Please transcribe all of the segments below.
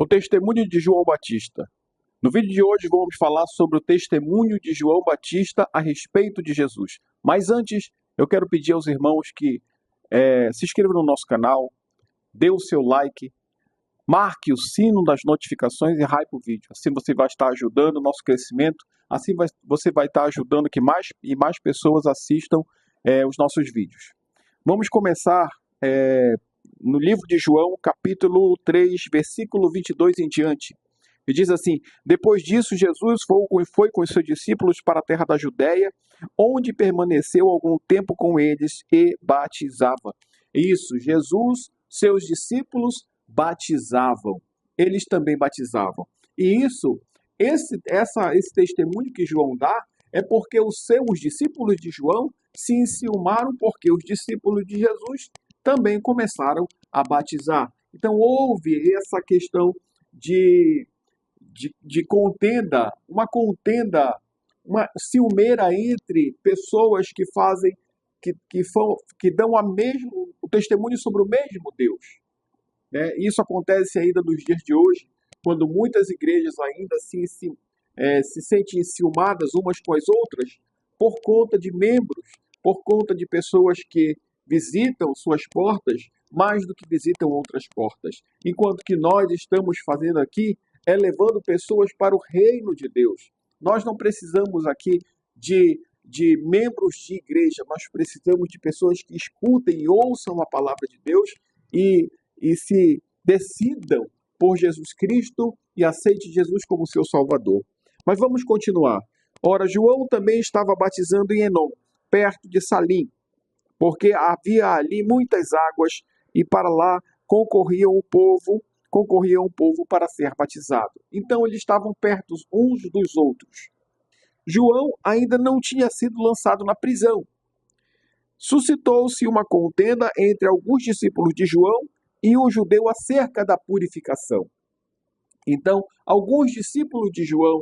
O testemunho de João Batista. No vídeo de hoje vamos falar sobre o testemunho de João Batista a respeito de Jesus. Mas antes, eu quero pedir aos irmãos que se inscrevam no nosso canal, dê o seu like, marque o sino das notificações e hype o vídeo. Assim você vai estar ajudando o nosso crescimento, assim você vai estar ajudando que mais e mais pessoas assistam os nossos vídeos. Vamos começar no livro de João, capítulo 3, versículo 22 em diante. E diz assim: depois disso, Jesus foi com os seus discípulos para a terra da Judéia, onde permaneceu algum tempo com eles e batizava. Isso, Jesus, seus discípulos batizavam. Eles também batizavam. E esse testemunho que João dá é porque os discípulos de João se enciumaram porque os discípulos de Jesus também começaram a batizar. Então houve essa questão de contenda, uma ciumeira entre pessoas que fazem, que dão o testemunho sobre o mesmo Deus. Né? Isso acontece ainda nos dias de hoje, quando muitas igrejas ainda se sentem enciumadas umas com as outras por conta de membros, por conta de pessoas que visitam suas portas mais do que visitam outras portas. Enquanto que nós estamos fazendo aqui levando pessoas para o reino de Deus. Nós não precisamos aqui de membros de igreja, nós precisamos de pessoas que escutem e ouçam a palavra de Deus e se decidam por Jesus Cristo e aceitem Jesus como seu Salvador. Mas vamos continuar. Ora, João também estava batizando em Enom, perto de Salim, porque havia ali muitas águas e para lá concorria o povo para ser batizado. Então eles estavam perto uns dos outros. João ainda não tinha sido lançado na prisão. Suscitou-se uma contenda entre alguns discípulos de João e um judeu acerca da purificação. Então, alguns discípulos de João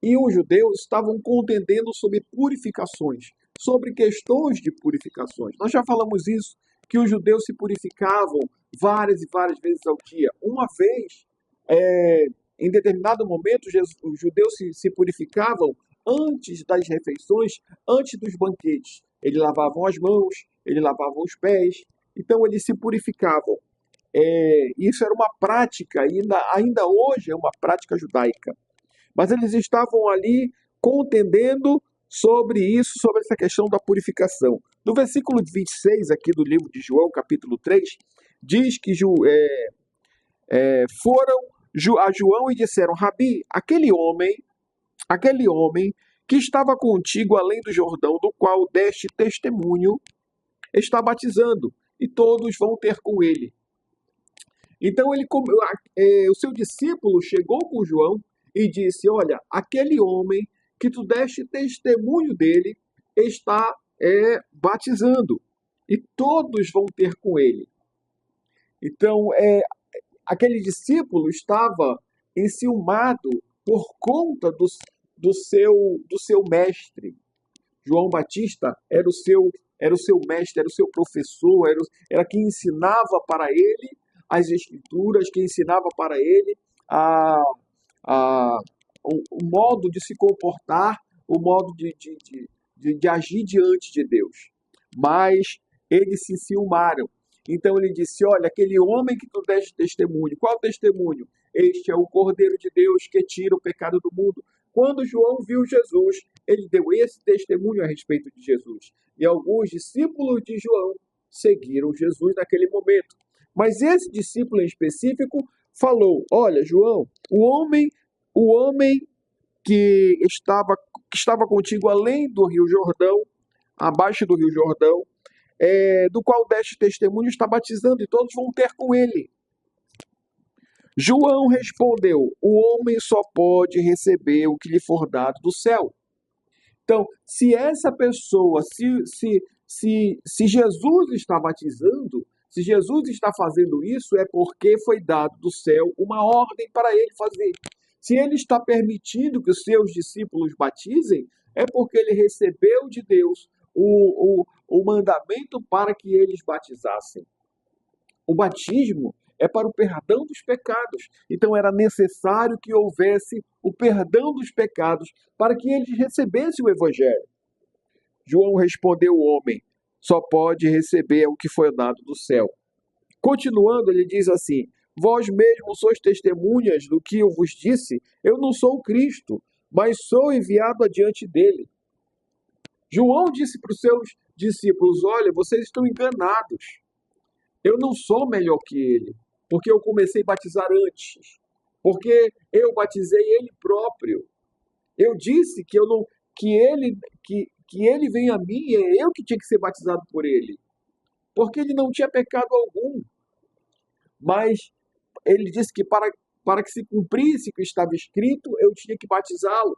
e um judeu estavam contendendo sobre purificações, sobre questões de purificações. Nós já falamos isso, que os judeus se purificavam várias e várias vezes ao dia. Uma vez, em determinado momento, os judeus se purificavam antes das refeições, antes dos banquetes. Eles lavavam as mãos, eles lavavam os pés, então eles se purificavam. Isso era uma prática, ainda hoje é uma prática judaica. Mas eles estavam ali contendendo sobre essa questão da purificação. No versículo 26 aqui do livro de João, capítulo 3, diz que foram a João e disseram: Rabi, aquele homem que estava contigo além do Jordão, do qual deste testemunho, está batizando, e todos vão ter com ele. Então o seu discípulo chegou com João e disse: olha, aquele homem que tu deste testemunho dele está batizando, e todos vão ter com ele. Então, aquele discípulo estava enciumado por conta do seu mestre. João Batista era o seu mestre, era o seu professor, era quem ensinava para ele as escrituras, quem ensinava para ele o modo de se comportar, o modo de agir diante de Deus. Mas eles se enciumaram. Então ele disse: olha, aquele homem que tu deste testemunho, qual testemunho? Este é o Cordeiro de Deus que tira o pecado do mundo. Quando João viu Jesus, ele deu esse testemunho a respeito de Jesus. E alguns discípulos de João seguiram Jesus naquele momento. Mas esse discípulo em específico falou: olha, João, o homem que estava contigo além do Rio Jordão, abaixo do Rio Jordão, do qual deste testemunho, está batizando, e todos vão ter com ele. João respondeu: o homem só pode receber o que lhe for dado do céu. Então, se essa pessoa, se Jesus está batizando, se Jesus está fazendo isso, é porque foi dado do céu uma ordem para ele fazer. Se ele está permitindo que os seus discípulos batizem, é porque ele recebeu de Deus o mandamento para que eles batizassem. O batismo é para o perdão dos pecados. Então era necessário que houvesse o perdão dos pecados para que eles recebessem o evangelho. João respondeu o homem: só pode receber o que foi dado do céu. Continuando, ele diz assim: vós mesmos sois testemunhas do que eu vos disse. Eu não sou o Cristo, mas sou enviado adiante dele. João disse para os seus discípulos: olha, vocês estão enganados. Eu não sou melhor que ele, porque eu comecei a batizar antes, porque eu batizei ele próprio. Eu disse que eu não, que ele vem a mim e é eu que tinha que ser batizado por ele, porque ele não tinha pecado algum. Mas ele disse que para que se cumprisse o que estava escrito, eu tinha que batizá-lo.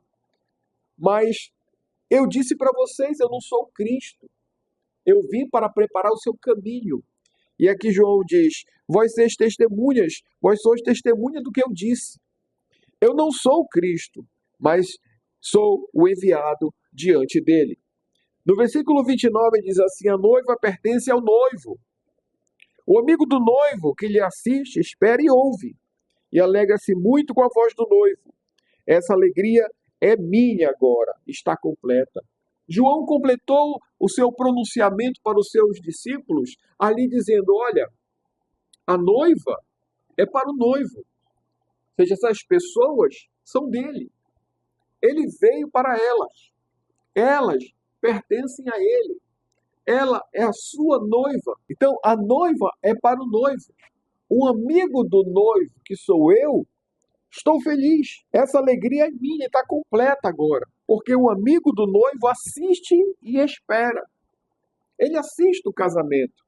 Mas eu disse para vocês, eu não sou o Cristo. Eu vim para preparar o seu caminho. E aqui João diz: vós sois testemunhas, vós sois testemunha do que eu disse. Eu não sou o Cristo, mas sou o enviado diante dele. No versículo 29 ele diz assim: a noiva pertence ao noivo. O amigo do noivo que lhe assiste, espera e ouve, e alegra-se muito com a voz do noivo. Essa alegria é minha agora, está completa. João completou o seu pronunciamento para os seus discípulos, ali dizendo: olha, a noiva é para o noivo. Ou seja, essas pessoas são dele. Ele veio para elas. Elas pertencem a ele. Ela é a sua noiva. Então, a noiva é para o noivo. Um amigo do noivo, que sou eu, estou feliz. Essa alegria é minha, está completa agora. Porque o amigo do noivo assiste e espera. Ele assiste o casamento.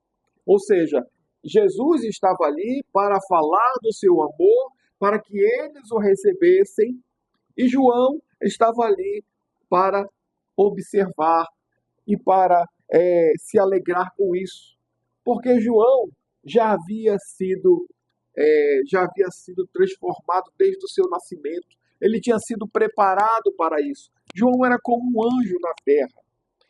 Ou seja, Jesus estava ali para falar do seu amor, para que eles o recebessem. E João estava ali para observar e para se alegrar com isso. Porque João já havia sido transformado desde o seu nascimento. Ele tinha sido preparado para isso. João era como um anjo na terra.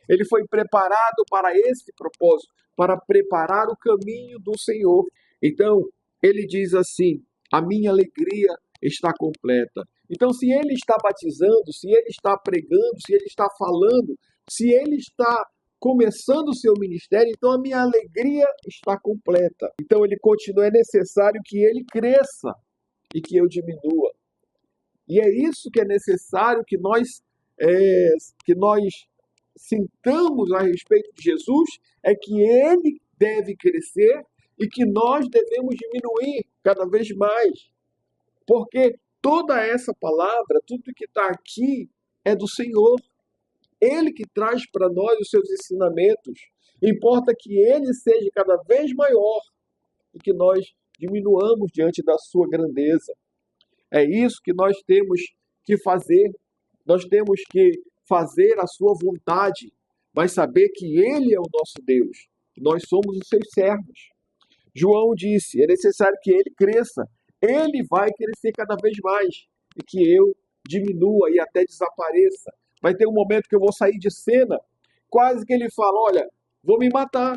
Ele foi preparado para esse propósito, para preparar o caminho do Senhor. Então, ele diz assim: a minha alegria está completa. Então, se ele está batizando, se ele está pregando, se ele está falando, se ele está começando o seu ministério, então a minha alegria está completa. Então ele continua: é necessário que ele cresça e que eu diminua. E é isso que é necessário que nós sintamos a respeito de Jesus, é que ele deve crescer e que nós devemos diminuir cada vez mais. Porque toda essa palavra, tudo que está aqui é do Senhor. Ele que traz para nós os seus ensinamentos. Importa que ele seja cada vez maior e que nós diminuamos diante da sua grandeza. É isso que nós temos que fazer. Nós temos que fazer a sua vontade, mas saber que ele é o nosso Deus. Nós somos os seus servos. João disse: é necessário que ele cresça. Ele vai crescer cada vez mais e que eu diminua e até desapareça. Vai ter um momento que eu vou sair de cena, quase que ele fala: olha, vou me matar.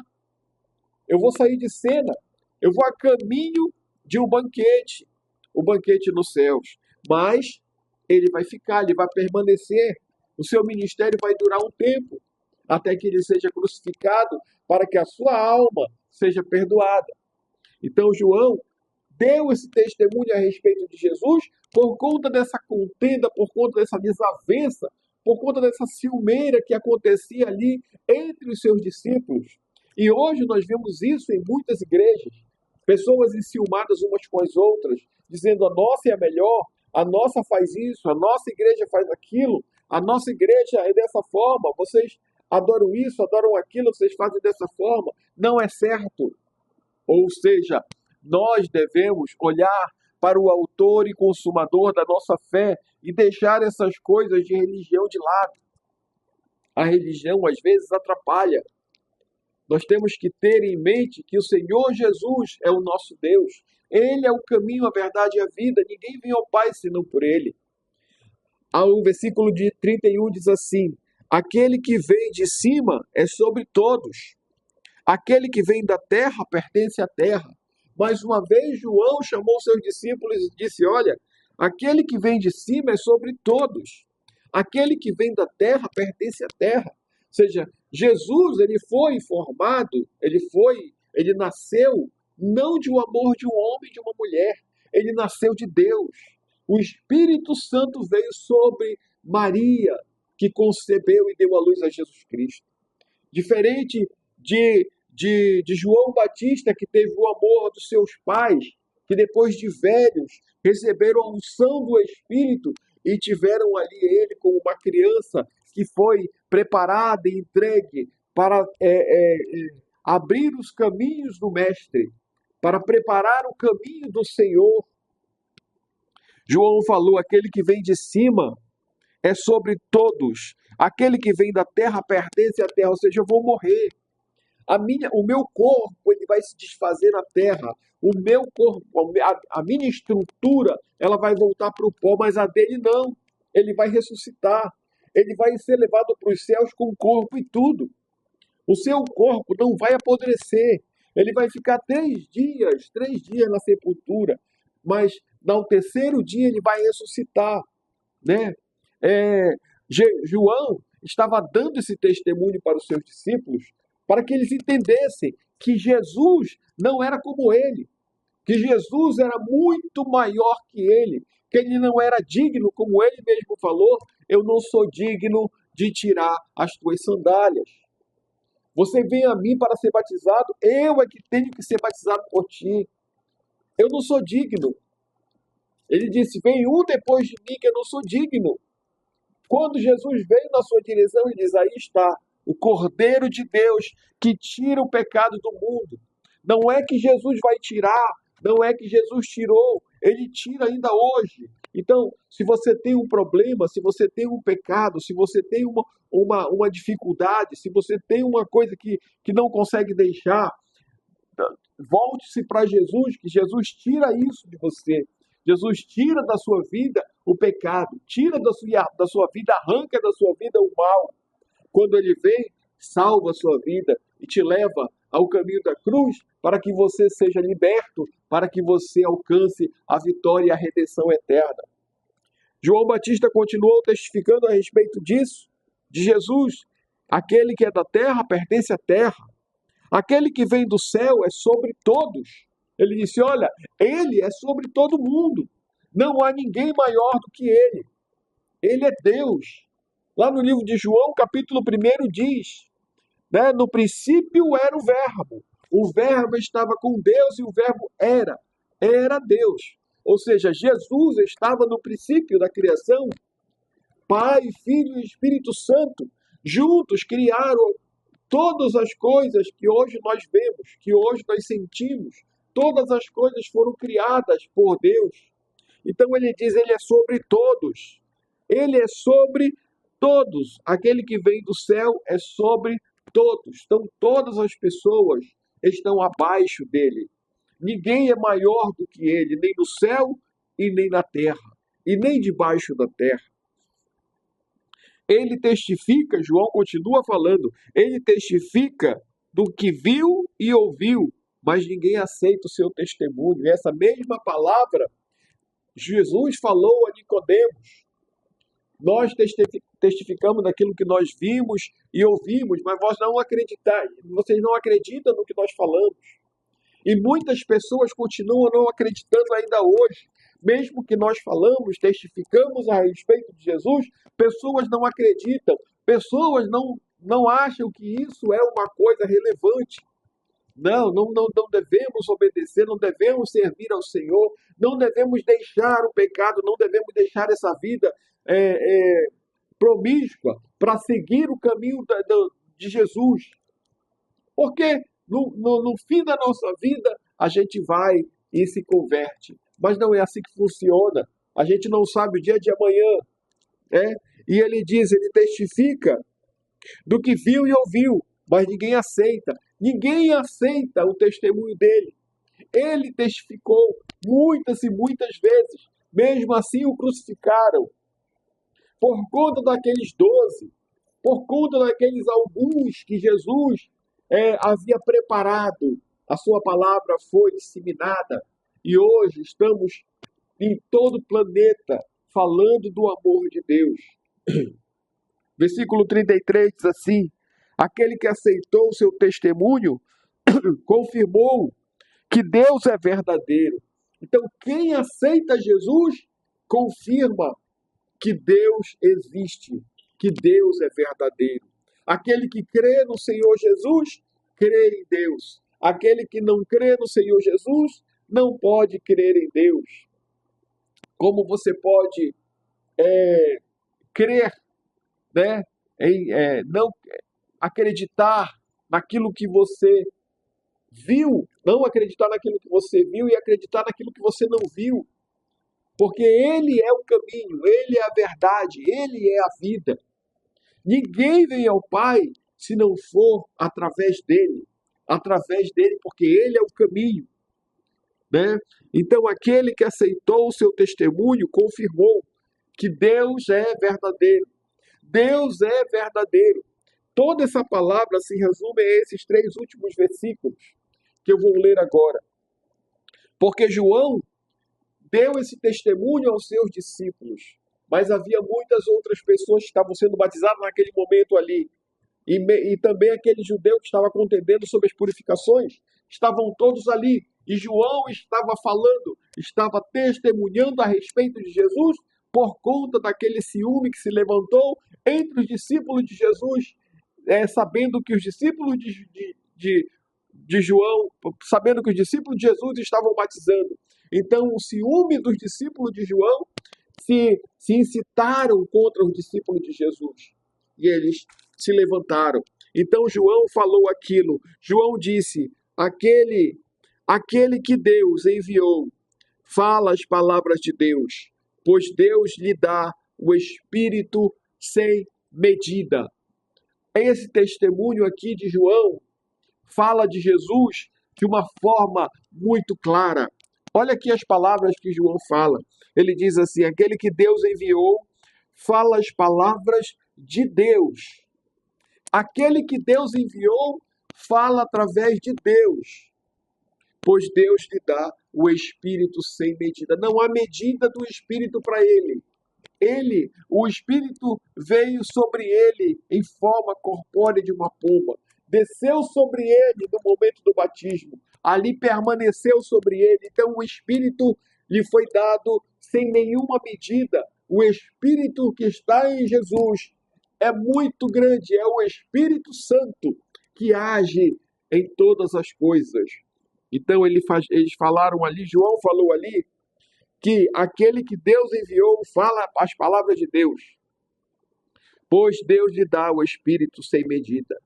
Eu vou sair de cena. Eu vou a caminho de um banquete, o banquete nos céus. Mas ele vai ficar, ele vai permanecer. O seu ministério vai durar um tempo, até que ele seja crucificado, para que a sua alma seja perdoada. Então João deu esse testemunho a respeito de Jesus por conta dessa contenda, por conta dessa desavença, por conta dessa ciumeira que acontecia ali entre os seus discípulos. E hoje nós vemos isso em muitas igrejas. Pessoas enciumadas umas com as outras, dizendo: a nossa é a melhor, a nossa faz isso, a nossa igreja faz aquilo, a nossa igreja é dessa forma, vocês adoram isso, adoram aquilo, vocês fazem dessa forma. Não é certo. Ou seja, nós devemos olhar para o autor e consumador da nossa fé e deixar essas coisas de religião de lado. A religião às vezes atrapalha. Nós temos que ter em mente que o Senhor Jesus é o nosso Deus. Ele é o caminho, a verdade e a vida. Ninguém vem ao Pai senão por Ele. O versículo de 31 diz assim: aquele que vem de cima é sobre todos. Aquele que vem da terra pertence à terra. Mais uma vez, João chamou seus discípulos e disse: olha, aquele que vem de cima é sobre todos. Aquele que vem da terra pertence à terra. Ou seja, Jesus, ele foi formado, ele nasceu não de um amor de um homem e de uma mulher. Ele nasceu de Deus. O Espírito Santo veio sobre Maria, que concebeu e deu à luz a Jesus Cristo. Diferente de João Batista, que teve o amor dos seus pais, que depois de velhos receberam a unção do Espírito e tiveram ali ele como uma criança que foi preparada e entregue para abrir os caminhos do Mestre, para preparar o caminho do Senhor. João falou: aquele que vem de cima é sobre todos. Aquele que vem da terra pertence à terra, ou seja, eu vou morrer. O meu corpo ele vai se desfazer na terra. O meu corpo, a minha estrutura, ela vai voltar para o pó, mas a dele não. Ele vai ressuscitar. Ele vai ser levado para os céus com o corpo e tudo. O seu corpo não vai apodrecer. Ele vai ficar 3 dias na sepultura, mas no terceiro dia ele vai ressuscitar, né? João estava dando esse testemunho para os seus discípulos para que eles entendessem que Jesus não era como ele, que Jesus era muito maior que ele não era digno, como ele mesmo falou: eu não sou digno de tirar as tuas sandálias. Você vem a mim para ser batizado, eu é que tenho que ser batizado por ti. Eu não sou digno. Ele disse: vem um depois de mim que eu não sou digno. Quando Jesus veio na sua direção, ele diz: aí está, o Cordeiro de Deus que tira o pecado do mundo. Não é que Jesus vai tirar, não é que Jesus tirou, ele tira ainda hoje. Então, se você tem um problema, se você tem um pecado, se você tem uma dificuldade, se você tem uma coisa que não consegue deixar, volte-se para Jesus, que Jesus tira isso de você. Jesus tira da sua vida o pecado, tira da sua vida, arranca da sua vida o mal. Quando ele vem, salva a sua vida e te leva ao caminho da cruz para que você seja liberto, para que você alcance a vitória e a redenção eterna. João Batista continuou testificando a respeito disso, de Jesus. Aquele que é da terra pertence à terra. Aquele que vem do céu é sobre todos. Ele disse: olha, ele é sobre todo mundo. Não há ninguém maior do que ele. Ele é Deus. Lá no livro de João, capítulo 1, diz, né, no princípio era o Verbo. O Verbo estava com Deus e o Verbo era Deus. Ou seja, Jesus estava no princípio da criação. Pai, Filho e Espírito Santo juntos criaram todas as coisas que hoje nós vemos, que hoje nós sentimos. Todas as coisas foram criadas por Deus. Então ele diz: ele é sobre todos. Ele é sobre todos. Aquele que vem do céu é sobre todos. Então todas as pessoas estão abaixo dele. Ninguém é maior do que ele, nem no céu e nem na terra, e nem debaixo da terra. Ele testifica, João continua falando, ele testifica do que viu e ouviu, mas ninguém aceita o seu testemunho. E essa mesma palavra Jesus falou a Nicodemos. Nós testificamos daquilo que nós vimos e ouvimos, mas vocês não acreditam no que nós falamos. E muitas pessoas continuam não acreditando ainda hoje. Mesmo que nós falamos, testificamos a respeito de Jesus, pessoas não acreditam, pessoas não acham que isso é uma coisa relevante. Não devemos obedecer, não devemos servir ao Senhor, não devemos deixar o pecado, não devemos deixar essa vida promíscua para seguir o caminho de Jesus. Porque no fim da nossa vida, a gente vai e se converte. Mas não é assim que funciona. A gente não sabe o dia de amanhã. E ele testifica do que viu e ouviu, mas ninguém aceita. Ninguém aceita o testemunho dele. Ele testificou muitas e muitas vezes. Mesmo assim o crucificaram. Por conta daqueles 12, por conta daqueles alguns que Jesus havia preparado a sua palavra foi disseminada e hoje estamos em todo o planeta falando do amor de Deus. Versículo 33 diz assim: aquele que aceitou o seu testemunho confirmou que Deus é verdadeiro. Então, quem aceita Jesus confirma que Deus existe, que Deus é verdadeiro. Aquele que crê no Senhor Jesus, crê em Deus. Aquele que não crê no Senhor Jesus, não pode crer em Deus. Como você pode crer, né, não acreditar naquilo que você viu, não acreditar naquilo que você viu e acreditar naquilo que você não viu. Porque Ele é o caminho, Ele é a verdade, Ele é a vida. Ninguém vem ao Pai se não for através dele. Através dele, porque Ele é o caminho. Né? Então, aquele que aceitou o seu testemunho confirmou que Deus é verdadeiro. Deus é verdadeiro. Toda essa palavra se resume a esses 3 últimos versículos que eu vou ler agora. Porque João deu esse testemunho aos seus discípulos, mas havia muitas outras pessoas que estavam sendo batizadas naquele momento ali. E também aquele judeu que estava contendendo sobre as purificações, estavam todos ali. E João estava falando, estava testemunhando a respeito de Jesus por conta daquele ciúme que se levantou entre os discípulos de Jesus, sabendo que os discípulos de João, sabendo que os discípulos de Jesus estavam batizando. Então, o ciúme dos discípulos de João se incitaram contra os discípulos de Jesus. E eles se levantaram. Então, João falou aquilo. João disse: aquele que Deus enviou fala as palavras de Deus, pois Deus lhe dá o Espírito sem medida. Esse testemunho aqui de João fala de Jesus de uma forma muito clara. Olha aqui as palavras que João fala. Ele diz assim: aquele que Deus enviou fala as palavras de Deus. Aquele que Deus enviou fala através de Deus, pois Deus lhe dá o Espírito sem medida. Não há medida do Espírito para ele. O Espírito veio sobre ele em forma corpórea de uma pomba. Desceu sobre ele no momento do batismo. Ali permaneceu sobre ele. Então o Espírito lhe foi dado sem nenhuma medida. O Espírito que está em Jesus é muito grande. É o Espírito Santo que age em todas as coisas. Então eles falaram ali, João falou ali, que aquele que Deus enviou fala as palavras de Deus, pois Deus lhe dá o Espírito sem medida.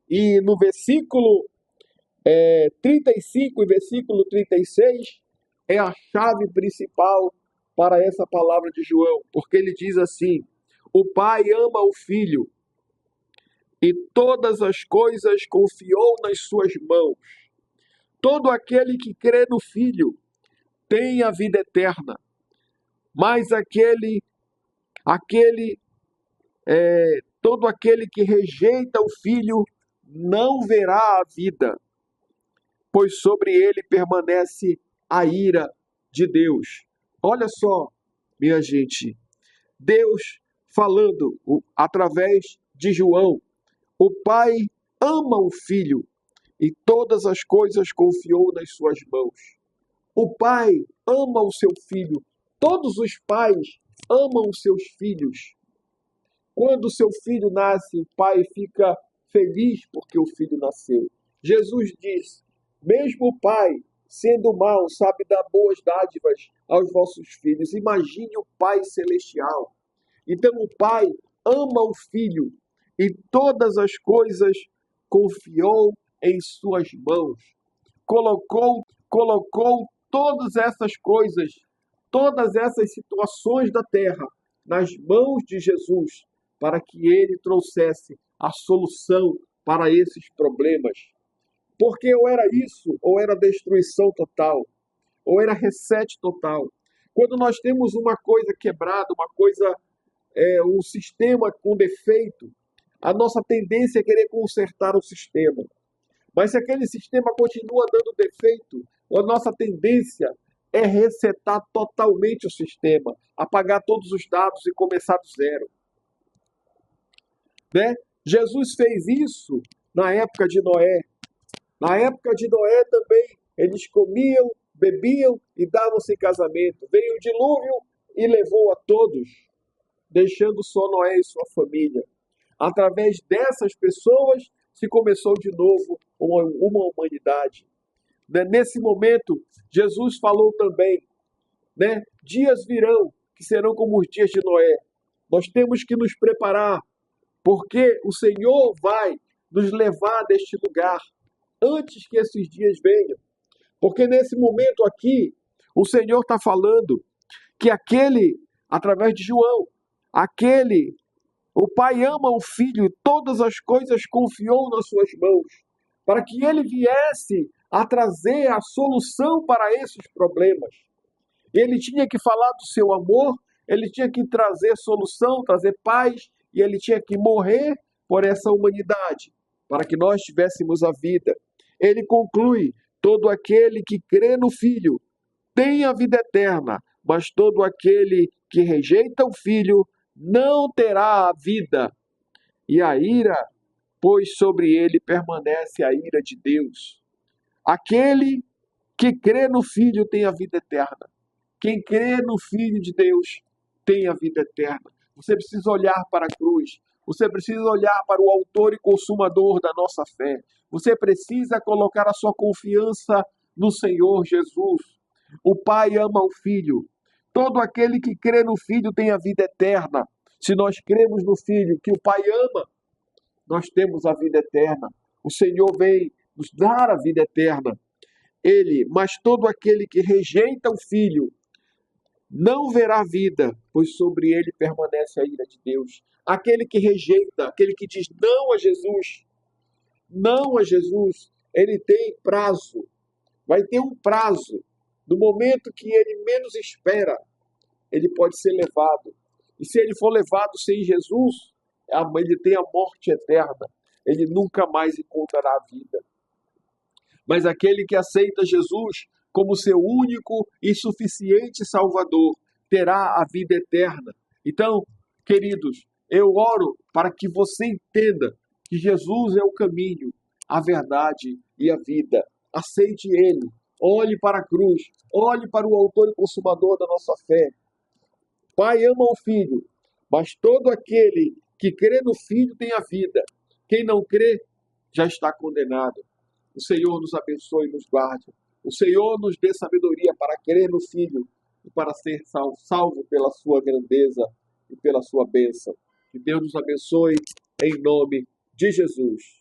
E no versículo 35 e versículo 36 é a chave principal para essa palavra de João, porque ele diz assim: o Pai ama o Filho e todas as coisas confiou nas suas mãos. Todo aquele que crê no Filho tem a vida eterna, mas todo aquele que rejeita o Filho não verá a vida, pois sobre ele permanece a ira de Deus. Olha só, minha gente, Deus falando através de João. O Pai ama o Filho e todas as coisas confiou nas suas mãos. O Pai ama o seu Filho. Todos os pais amam os seus filhos. Quando o seu filho nasce, o pai fica feliz porque o filho nasceu. Jesus diz: mesmo o Pai, sendo mau, sabe dar boas dádivas aos vossos filhos. Imagine o Pai celestial. Então o Pai ama o Filho e todas as coisas confiou em suas mãos. Colocou todas essas coisas, todas essas situações da terra nas mãos de Jesus, para que ele trouxesse a solução para esses problemas. Porque ou era isso, ou era destruição total, ou era reset total. Quando nós temos uma coisa quebrada, um sistema com defeito, a nossa tendência é querer consertar o sistema. Mas se aquele sistema continua dando defeito, a nossa tendência é resetar totalmente o sistema, apagar todos os dados e começar do zero, né? Jesus fez isso na época de Noé. Na época de Noé também, eles comiam, bebiam e davam-se em casamento. Veio o dilúvio e levou a todos, deixando só Noé e sua família. Através dessas pessoas se começou de novo uma humanidade. Nesse momento, Jesus falou também, né? Dias virão que serão como os dias de Noé. Nós temos que nos preparar, porque o Senhor vai nos levar deste lugar antes que esses dias venham. Porque nesse momento aqui, o Senhor está falando que aquele, através de João, o Pai ama o Filho e todas as coisas confiou nas suas mãos, para que ele viesse a trazer a solução para esses problemas. Ele tinha que falar do seu amor, ele tinha que trazer solução, trazer paz, e ele tinha que morrer por essa humanidade, para que nós tivéssemos a vida. Ele conclui: todo aquele que crê no Filho tem a vida eterna, mas todo aquele que rejeita o Filho não terá a vida. E a ira, pois sobre ele permanece a ira de Deus. Aquele que crê no Filho tem a vida eterna. Quem crê no Filho de Deus tem a vida eterna. Você precisa olhar para a cruz. Você precisa olhar para o autor e consumador da nossa fé. Você precisa colocar a sua confiança no Senhor Jesus. O Pai ama o Filho. Todo aquele que crê no Filho tem a vida eterna. Se nós cremos no Filho que o Pai ama, nós temos a vida eterna. O Senhor vem nos dar a vida eterna. Mas todo aquele que rejeita o Filho não verá vida, pois sobre ele permanece a ira de Deus. Aquele que rejeita, aquele que diz não a Jesus, ele tem prazo. Vai ter um prazo. No momento que ele menos espera, ele pode ser levado. E se ele for levado sem Jesus, ele tem a morte eterna. Ele nunca mais encontrará a vida. Mas aquele que aceita Jesus como seu único e suficiente Salvador terá a vida eterna. Então, queridos, eu oro para que você entenda que Jesus é o caminho, a verdade e a vida. Aceite Ele. Olhe para a cruz. Olhe para o autor e consumador da nossa fé. Pai ama o Filho, mas todo aquele que crê no Filho tem a vida. Quem não crê já está condenado. O Senhor nos abençoe e nos guarde. O Senhor nos dê sabedoria para crer no Filho e para ser salvo pela sua grandeza e pela sua bênção. Que Deus nos abençoe em nome de Jesus.